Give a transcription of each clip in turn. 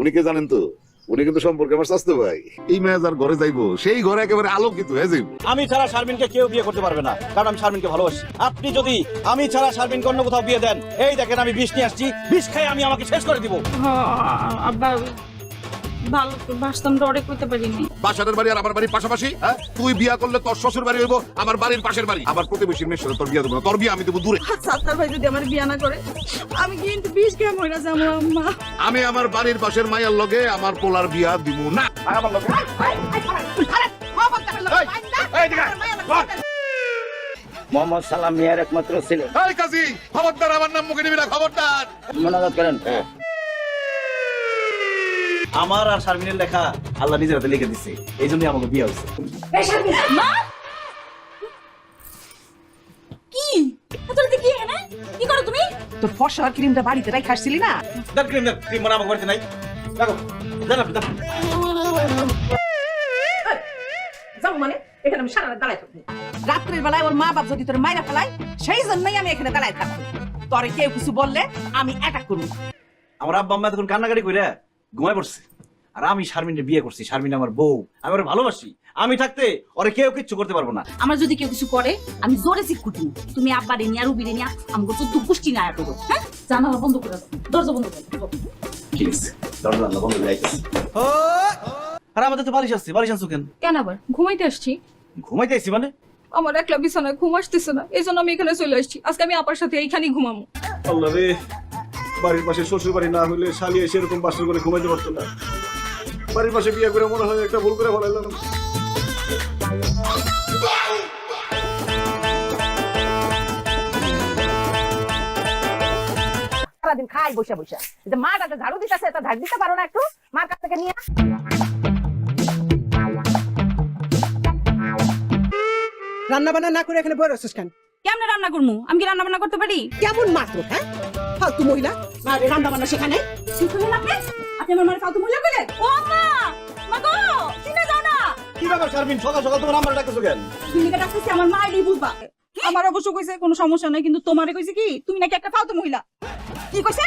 উনি কে জানেন তো? উনি কিন্তু সম্পর্কে আমার স্বাস্থ্য ভাই। এই মেয়ে যার ঘরে যাইবো সেই ঘরে একেবারে আলোকিত হয়ে যাইব। আমি ছাড়া শারমিনকে কেউ বিয়ে করতে পারবে না, কারণ আমি শারমিনকে ভালোবাসি। আপনি যদি আমি ছাড়া শারমিনকে অন্য কোথাও বিয়ে দেন, এই দেখেন আমি বিষ নিয়ে আসছি, বিষ খেয়ে আমি আমাকে শেষ করে দিব। আব্বা ভালো তো বাসতাম ডরে করতে পারিনি। বাসাদের বাড়ি আর আমার বাড়ির পাশাপাশি, হ্যাঁ? তুই বিয়া করলে তোর শ্বশুর বাড়ি হইব আমার বাড়ির পাশের বাড়ি। আমার প্রতিবেশীর মেয়ের সাথে তোর বিয়া দেবো না, তোর বিয়া আমি দেবো দূরে। সাত্তার ভাই যদি আমার বিয়ে না করে আমি কিন্তু বিষ খেয়ে মরে যাবো আম্মা। আমি আমার বাড়ির পাশের মাইয়ার লগে আমার পোলার বিয়া দিব না। আমার লগে মোহাম্মদ সালাম মিয়ার একমাত্র ছেলে। এই কাজী, খবরদার আমার নাম মুখে নিবি না, খবরদার। মোনাজাত করেন। আমার আর শারমিনের লেখা আল্লাহ নিজের হাতে লিখে দিচ্ছে, এই জন্যই আমাকে বিয়ে হয়েছে। কি তোর কি এখানে কি করো তুমি? তোর ফসা ক্রিমটা বাড়িতে রাই খাসছিলি না? দেখ ক্রিম, দেখ ক্রিম, মানে আমাকে বাড়িতে নাই। দেখো দেন আপনি দেন। যাবো মানে এখানে আমি সারা রাত দাঁড়ায় থাকবো। রাত্রের বেলায় ওর মা বাপ যদি তোর মাইরা ফেলায় সেই জন্যই আমি এখানে দাঁড়ায় থাকবো। তোরে কেউ কিছু বললে আমি অ্যাটাক করবো। আমার আব্বা আম্মা তখন কান্নাকাটি করে ঘুমায় পড়ছে, আর আমি শারমিনকে বিয়ে করছি। শারমিন আমার বউ, আমি ওরে ভালোবাসি। আমি থাকতে ওরে কেউ কিচ্ছু করতে পারবো না। আমার যদি কেউ কিছু করে আমি জোরে চিৎকুটি। তুমি আব্বা রে নিয়া রুবি রে নিয়া আমাকে তো পুষ্টি না আয়া করো। হ্যাঁ জানালা বন্ধ করে দাও, দরজা বন্ধ করে দাও। ঠিক আছে, দরজা আল্লাহ বন্ধ করে আইতেছি। আর আমাদের তো বালিশ আসছে, বালিশ আনছো কেন? কেন আবার ঘুমাইতে আসছি? ঘুমাইতে আসছি মানে? আমার একলা বিছানায় ঘুম আসতেছে না, এই জন্য আমি এখানে চলে আসছি। আজকে আমি আপার সাথে এইখানেই ঘুমাবো। আল্লাহ রে, বাড়ির পাশে শ্বশুর বাড়ি না হলে শালি এসে এরকম বাসর করে ঘুমাইতে পারতো না। বাড়ির পাশে বিয়ে করে মনে হয় একটা ভুল করে ফেলাইলাম। সারাদিন খাই বসে বসে। মা কাছে ঝাড়ু দিতেছে, তা ঝাড়ু দিতে পারো না একটু? মার কাছ থেকে নিয়ে রান্না বান্না না করে এখানে বসে রয়েছিস কেন? কেমনে রান্না করবো? আমি কি রান্না বান্না করতে পারি? কেমন মাত্র, হ্যাঁ? ফালতু মহিলা রান্না বান্না সেখানে। কি করলেন আপনি? আপনি আমার মানে ফালতু মহিলা কইলেন? ও আম্মা, মা গো, চিনে যাও না। কি ব্যাপার শারমিন, সকাল সকাল তোমার আমার ডাকতেছো কেন? তুমি কে ডাকতেছি? আমার মা এটাই বুঝবা। আমার অবশ্য কইছে কোনো সমস্যা নাই, কিন্তু তোমারে কইছে কি তুমি নাকি একটা ফালতু মহিলা। কি কইছে?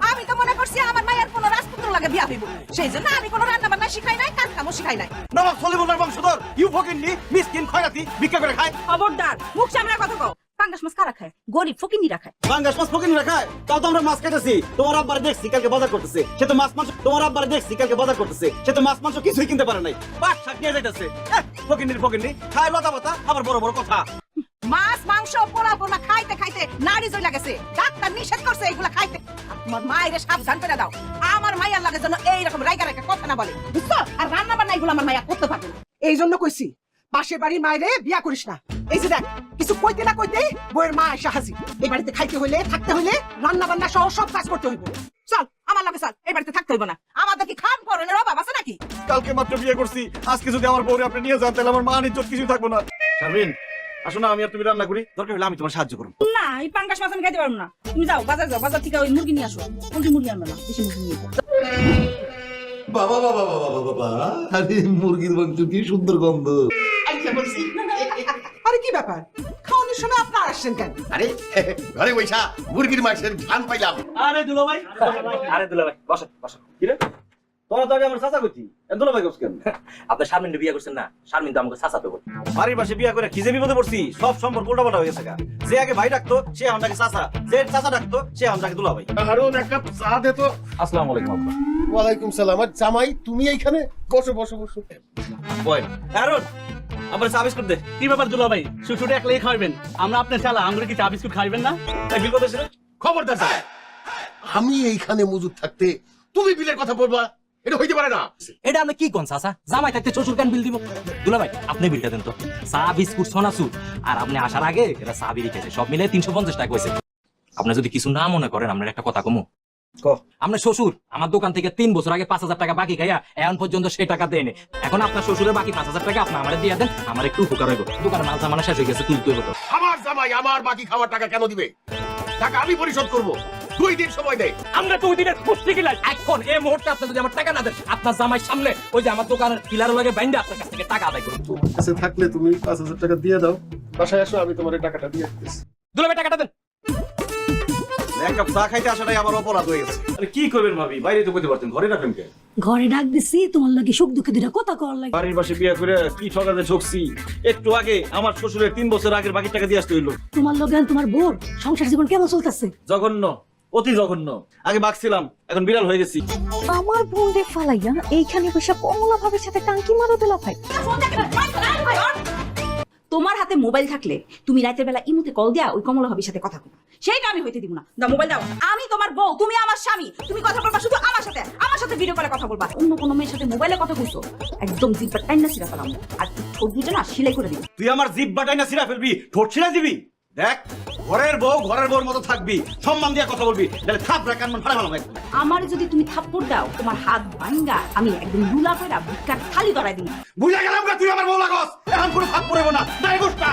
আমি তো মনে করছি আমার মায়ের কোনো রাজপুত্র লাগে বিয়া হইব, সেই জন্য আমি কোনো রান্না বান্না শিখাই নাই, কাজ কামও শিখাই নাই। নবাব সলিমুল্লাহর বংশধর ইউ ফকিন্নি মিসকিন খয়রাতি ভিক্ষা করে খায়। খবরদার, মুখ সামনে কথা কও। পাঙ্গাস মাছ কারা খায়? গরিব ফকিন্নিরা খায়। বাংলাদেশ মাছ ফকিন্নিরা খায়। তাও তো আমরা মাছ খাইতেছি। তোমার আব্বার দেখছি কালকে বাজার করতেছে, সে তো মাছ মাংস। তোমার আব্বার দেখছি কালকে বাজার করতেছে, সে তো মাছ মাংস কিছুই কিনতে পারে নাই। পাট শাক নিয়ে যাইতেছে। ফকিন্নি খায় লতা পাতা, আবার বড় বড় কথা। মাছ মাংস পোড়া পোড়া খাইতে খাইতে নাড়ি জই লাগেছে। ডাক্তার নিষেধ করছে এগুলা খাইতে। তোমার মায়ের সাবধান করে দাও, আমার মায়ের লাগে যেন এইরকম রাইগা রাইগা কথা না বলে, বুঝছো? আর রান্না বান্না এগুলো আমার মায়া করতে পারবে না। এই জন্য কইছি পাশের বাড়ির মায়েরে বিয়া করিস না। এই যে দেখ, কিছু কইতে না কইতেই বইয়ের মা এসে হাজির। এই বাড়িতে খাইতে হইলে, থাকতে হইলে রান্না বান্না সহ সব কাজ করতে হইব। চল আমার লাগে, চল। এই বাড়িতে থাকতে হইব না। আমাদের কি খান পরনের অভাব আছে নাকি? কালকে মাত্র বিয়ে করছি, আজকে যদি আমার বউরে আপনি নিয়ে যান তাহলে আমার মান ইজ্জত কিছুই থাকবো না। শারমিন, আসো না, আমি আর তুমি রান্না করি, দরকার হলে আমি তোমার সাহায্য করব। না, এই পাঙ্গাস মাছ আমি খাইতে পারবো না। তুমি যাও বাজার যাও, বাজার থেকে ওই মুরগি নিয়ে আসো। পোল্ট্রি মুরগি আনবে না, দেশি মুরগি নিয়ে আসো। বাবা বাবা বাবা বাবা বাবা, আরে মুরগির মাংস কি সুন্দর গন্ধ। আরে কি ব্যাপার, খাওয়ানোর সময় আপনার আসছেন কেন? আরে ঘরে বৈশা মুরগির মাংসের ঘ্রাণ পাইলাম। আরে দুলাভাই, বসো বসো। কি রে, তোরা তো আগে আমার চাচা কইতি, দুলাভাই কইছ কেন? আপনি শারমিন বিয়ে করছেন না? শারমিন তো আমাকে চাচাতো বোন। বাড়ির পাশে বিয়ে করে খিজে বিপদে পড়ছি, সব সম্পর্ক উল্টাপাল্টা হয়ে গেছে গা। যে আগে ভাই ডাকতো সে আমাকে চাচা, যে চাচা ডাকতো সে আমাকে দুলাভাই। হারুন এক কাপ চা দে তো। আসসালামু আলাইকুম আব্বা। ওয়ালাইকুম সালাম। আর জামাই তুমি এইখানে? বসো বসো বসো। বয় হারুন, আমার চা বিস্কুট দে। কি ব্যাপার দুলাভাই, শুটুটে একলাই খাইবেন? আমরা আপনার চালা, আমরা কি চা বিস্কুট খাইবেন না? এই বিল কত ছিল? খবরদার স্যার, আমি এইখানে মজুদ থাকতে তুমি বিলের কথা বলবা? এটা হইতে পারে না। এটা আপনি কি কোন চাচা? জামাই থাকতে শ্বশুর কেন বিল দিব? দুলাভাই আপনি বিলটা দেন তো। চা বিস্কুট সোনাসুর আর আপনি আসার আগে এরা চা বিড়ি খেয়েছে, সব মিলে 350 টাকা হয়েছে। আপনি যদি কিছু না মনে করেন, আপনার একটা কথা কমু। আপনার শ্বশুর আমার দোকান থেকে 3 বছর আগে 5000 টাকা বাকি খাইয়া এখন পর্যন্ত সেই টাকা দেয়নি। এখন আপনার শ্বশুরের বাকি 5000 টাকা আপনি আমারে দিয়ে দেন, আমার একটু উপকার হইব। দোকানের মাল সামানা শেষ হয়ে গেছে, তুলতে হইব তো। আমার জামাই আমার বাকি খাওয়ার টাকা কেন দিবে? টাকা আমি পরিশোধ করব। 2 দিন সময় দেয়। আমরা 2 দিনের পুষ্টি কিলাই। এখন এই মুহূর্তে আপনি যদি আমার টাকা না দেন, আপনার জামাই সামনে ওই যে আমার দোকানের পিলার লাগে বাইন্দা আপনার কাছ থেকে টাকা আদায় করুন। কাছে থাকলে তুমি 5000 টাকা দিয়ে দাও, বাসায় আসো, আমি তোমার টাকাটা দিয়ে দিতেছি। দুলাভাই টাকাটা দেন। এক কাপ চা খাইতে আসাটাই আমার অপরাধ হয়ে গেছে। আরে কি করবেন ভাবি, বাইরে তো কইতে পারতেন, ঘরে রাখেন কে? ঘরে ডাক দিছি তোমার লাগে সুখ দুঃখে দুটা কথা কর লাগে। বাড়ির পাশে বিয়ে করে কি ঠকাতে ঠকছি। একটু আগে আমার শ্বশুরের 3 বছর আগের বাকি টাকা দিয়ে আসতে হইলো। তোমার লগে আর তোমার বোর সংসার জীবন কেমন চলতেছে? জঘন্য, অতি জঘন্য। আগে বাঘছিলাম, এখন বিড়াল হয়ে গেছি। আমার বোন রে ফালাইয়া এইখানে বসে কমলা ভাবের সাথে টাঙ্কি মারো দিলা ভাই। তোমার হাতে মোবাইল থাকলে তুমি রাতের বেলা ইমুতে কল দিয়া ওই কমলা ভাবির সাথে কথা বলবা, সেইটা আমি হইতে দিব না। দাও মোবাইল দাও। আমি তোমার বউ, তুমি আমার স্বামী, তুমি কথা বলবা শুধু আমার সাথে ভিডিও কলে কথা বলবা। অন্য কোনো মেয়ের সাথে মোবাইলে কথা কইছো, একদম জিব্বা টাইনা ছিড়া ফেলাম, আর ঠোঁট দুটো না সেলাই করে দিব। তুই আমার জিভ বাটাই না ছিঁড়া ফেলবি, ঠোঁট ছিঁড়া দিবি? দেখ, ঘরের বউর মতো থাকবি, সম্মান দিয়ে কথা বলবি, তাহলে থাপড়া কান ফাড়া ফেলাম একদম। আমার যদি তুমি থাপ্পড় দাও, তোমার হাত ভাঙ্গা আমি একদম লুলা কইরা ভিক্ষার থালি ধরাই দিই। বুঝা গেলাম না তুই আমার বউ লাগস, এখন কোনো ফাঁক পড়বো না। দাই গোষ্ঠা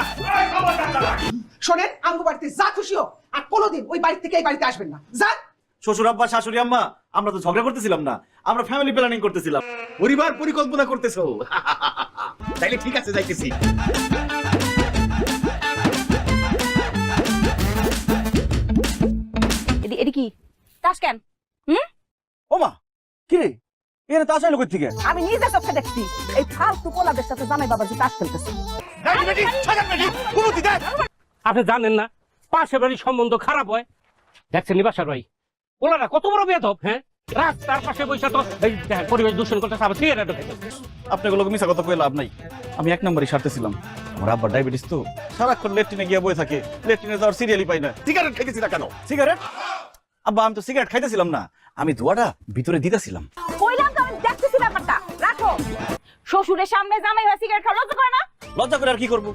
শোনেন, আমগো বাড়িতে যা খুশি হোক, আর কোনোদিন ওই বাড়ি থেকে এই বাড়িতে আসবেন না। যান। শ্বশুর আব্বা শাশুড়ি আম্মা, আমরা তো ঝগড়া করতেছিলাম না, আমরা ফ্যামিলি প্ল্যানিং করতেছিলাম, পরিবার পরিকল্পনা করতেছো। তাইলে ঠিক আছে, যাইতেছি। এডি কি তাস কেন? ওমা, কি রে, এর তাস আইলো কই থেকে? আমি নিজে চোখে দেখছি এই ফালতু পোলাদের সাথে জামাই বাবাজি তাস খেলতেছে। আপনি জানেন না পাশে বাড়ির সম্বন্ধ খারাপ হয়? দেখছেন নিবাসার ভাই, ওনারা কত বড় বেয়াদব। হ্যাঁ, রাস্তার পাশে বসে তো এই দেখেন পরিবেশ দূষণ করতেছে, আবার সিগারেট খেতেছে। আপনাগুলোকে মিছা কথা কই লাভ নাই। আমি 1 নম্বরই সারতেছিলাম। আমার আব্বার ডায়াবেটিস তো, সারাক্ষণ লেট্রিনে গিয়ে বসে থাকে, লেট্রিনে যাওয়ার সিরিয়ালই পাই না। সিগারেট খাইতেছি না কেন? সিগারেট আব্বা, আমি তো সিগারেট খাইতেছিলাম না, আমি ধোঁয়াটা ভিতরে দিতেছিলাম। কইলাম তো আমি দেখতেছি ব্যাপারটা। রাখো। শ্বশুরের সামনে জামাই হয়ে সিগারেট খাওয়া লজ্জা করে না? লজ্জা করে আর কি করবো?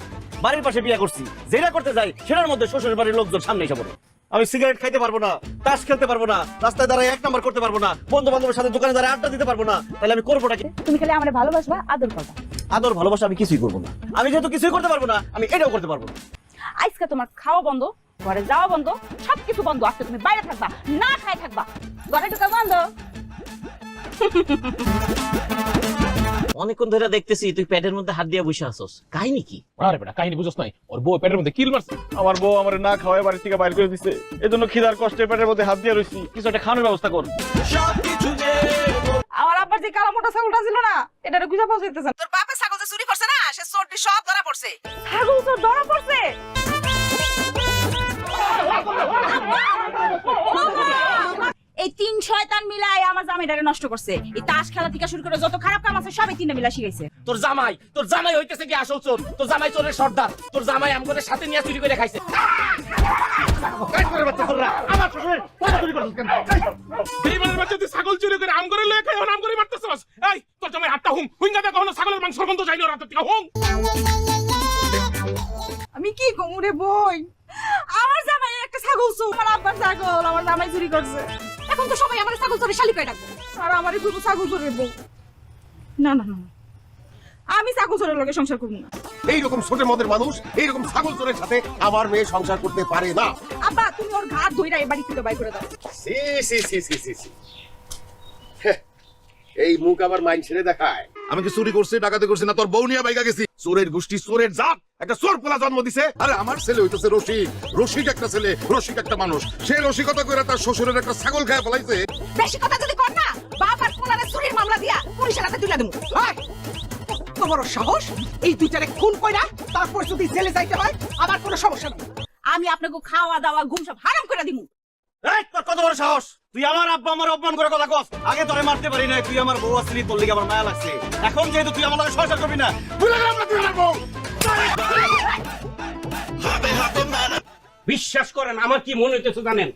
বাড়ির পাশে বিয়ে করছি, যেটা করতে যাই সেটার মধ্যে শ্বশুরের বাড়ির লোকজন সামনে এসে পড়ে। আমি সিগারেট খাইতে পারবো না, তাস খেলতে পারবো না, রাস্তায় দাঁড়ায় 1 নম্বর করতে পারবো না, বন্ধু বান্ধবের সাথে দোকানে দাঁড়ায় আড্ডা দিতে পারবো না, তাহলে আমি করবোটা কি? তুমি খালি আমারে ভালোবাসবা, আদর করবা। আদর ভালোবাসা আমি কিছুই করবো না। আমি যেহেতু কিছুই করতে পারবো না, আমি এটাও করতে পারবো না। আজকে তোমার খাওয়া বন্ধ, ঘরে যাওয়া বন্ধ, সবকিছু বন্ধ। আজকে তুমি বাইরে থাকবা, না খাই থাকবা, ঘরে ঢোকা বন্ধ। অনেকক্ষণ ধরে দেখতেছি তুই পেটের মধ্যে হাত দিয়ে বসে আছস, কাহিনী কি? আরে বেটা, কাহিনী বুঝছ নাই? ওর বউ পেটের মধ্যে কিল মারছে। আমার বউ আমার না খাওয়ায় বাড়ি থেকে বাইরে করে দিচ্ছে, এজন্য খিদার কষ্টে পেটের মধ্যে হাত দিয়ে রইছি। কিছু একটা খাওয়ানোর ব্যবস্থা কর। আমার আব্বার যে কালো মোটা ছাগলটা ছিল না, এটারে গুজা পাওয়া যাইতেছে না। তোর বাপে ছাগল যে চুরি করছে না, সে চোরটি সব ধরা পড়ছে। ছাগল চোর ধরা পড়ছে? এই 3 শয়তান মিলাই আমার জামাইটারে নষ্ট করছে। এই তাস খেলা থেকে শুরু করে যত খারাপ কাম আছে সবই 3 মিলা শিখাইছে। তোর জামাই হইতেছে কি আসল চোর? তোর জামাই চোরের সর্দার। তোর জামাই আমগোদের সাথে নিয়ে চুরি করে খাইছে। আমার শ্বশুরের কথা চুরি করছিস কেন? বেইমানের বাচ্চা তুই ছাগল চুরি করে আম করে লয়ে খাই, আম করে মারতেছস। এই তোর জামাই হাতটা হুইঙ্গা দেখো না, ছাগলের মাংস গন্ধ যাই না রাতের থেকে হুম। আমি কি কমু রে বই? আমার জামাই একটা ছাগল চোর, আমার আব্বার ছাগল আমার জামাই চুরি করছে। এখন তো সবাই আমার ছাগল চোরে শালি কই ডাকবো, আর আমারই খুব ছাগল চোরের বউ। না না না, আমি ছাগল চোরের লগে সংসার করব না। এইরকম ছোট মদের মানুষ এইরকম ছাগল চোরের সাথে আমার মেয়ে সংসার করতে পারে না। আব্বা, তুমি ওর ঘাট ধইরা এই বাড়ি থেকে বাই করে দাও। C C C C C C. হ্যাঁ, এই মুখ আবার মাইন ছেড়ে দেখায়। আমি কি চুরি করছি, ডাকাতি করছি না? তোর বউ নিয়ে বাইকা গেছি। চোরের গোষ্ঠী, চোরের জাত, একটা চোর পোলা জন্ম দিছে। আরে আমার ছেলে হইতেছে রসিক, রসিক একটা ছেলে, রসিক একটা মানুষ। সে রসিকতা করে তার শ্বশুরের একটা ছাগল খায় ফেলাইছে। বেশি কথা যদি কর না, বাপ আর কোলারে চুরির মামলা দিয়া পুলিশের হাতে তুলে দেবো। তোমার সাহস, এই দুইটারে খুন কইরা তারপর যদি জেলে যাইতে হয়, আমার কোনো সমস্যা নেই। আমি আপনাকে খাওয়া দাওয়া ঘুম সব হারাম করে দিমু। এই তোর কত বড় সাহস? তুই আমার আব্বা আমার অপমান করে কথা কস। আগে তোরে মারতে পারি না, তুই আমার বউ আসলি, তোর লিগে আমার মায়া লাগছে। এখন যেহেতু তুই আমার লগে সংসার করবি না, ভুলে গেলাম না তুই আমার বউ। বিশ্বাস করেন, আমার কি মনে হইতেছে জানেন?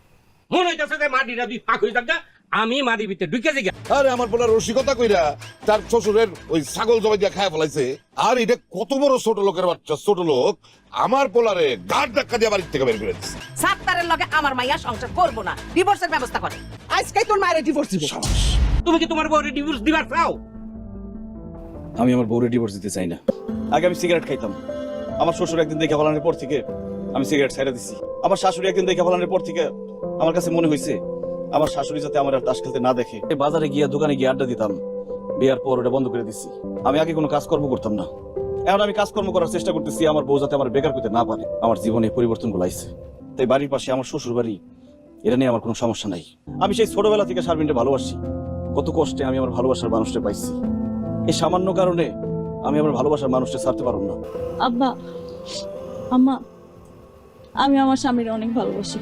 মনে হইতেছে যে মাটিটা দুই ফাঁক হয়ে থাকা, আমি মাটির ভিতরে ঢুকে যাই। আরে আমার পোলা রসিকতা কইরা তার শ্বশুরের ওই ছাগল জবাই দিয়ে খায় ফেলাইছে। আর এটা কত বড় ছোট লোকের বাচ্চা, ছোট লোক আমার পোলারে গাড় ধাক্কা দিয়ে বাড়ির থেকে বের করে দিচ্ছে। সাত্তারের লগে আমার মাইয়া সংসার করব না, ডিভোর্সের ব্যবস্থা করে। আজকেই তোর মায়ের ডিভোর্স দিব। তুমি কি তোমার বউরে ডিভোর্স দিবার চাও? আমি আমার বউরে ডিভোর্স দিতে চাই না। আগে আমি সিগারেট খাইতাম, আমার শ্বশুর একদিন দেখে ফেলানোর পর থেকে আমি সিগারেট ছেড়ে দিছি। আমার শাশুড়ি একদিন দেখে ফেলানোর পর থেকে আমার কাছে মনে হয়েছে আমার শাশুড়ি যাতে আমার আর তাস খেলতে না দেখে। বাজারে গিয়ে দোকানে গিয়ে আড্ডা দিতাম, বিয়ার পর ওটা বন্ধ করে দিছি। আমি আগে কোনো কাজকর্ম করতাম না, এখন আমি কাজকর্ম করার চেষ্টা করতেছি আমার বউ যাতে আমার বেকার করতে না পারে। আমার জীবনে পরিবর্তন গুলাইছে, তাই বাড়ির পাশে আমার শ্বশুর বাড়ি এটা নিয়ে আমার কোনো সমস্যা নাই। আমি সেই ছোটবেলা থেকে শারমিনকে ভালোবাসি। কত কষ্টে আমি আমার ভালোবাসার মানুষটা পাইছি। এই সামান্য কারণে আমি আমার ভালোবাসার মানুষটা ছাড়তে পারব না। আব্বা, আম্মা, আমি আমার স্বামীর অনেক ভালোবাসি।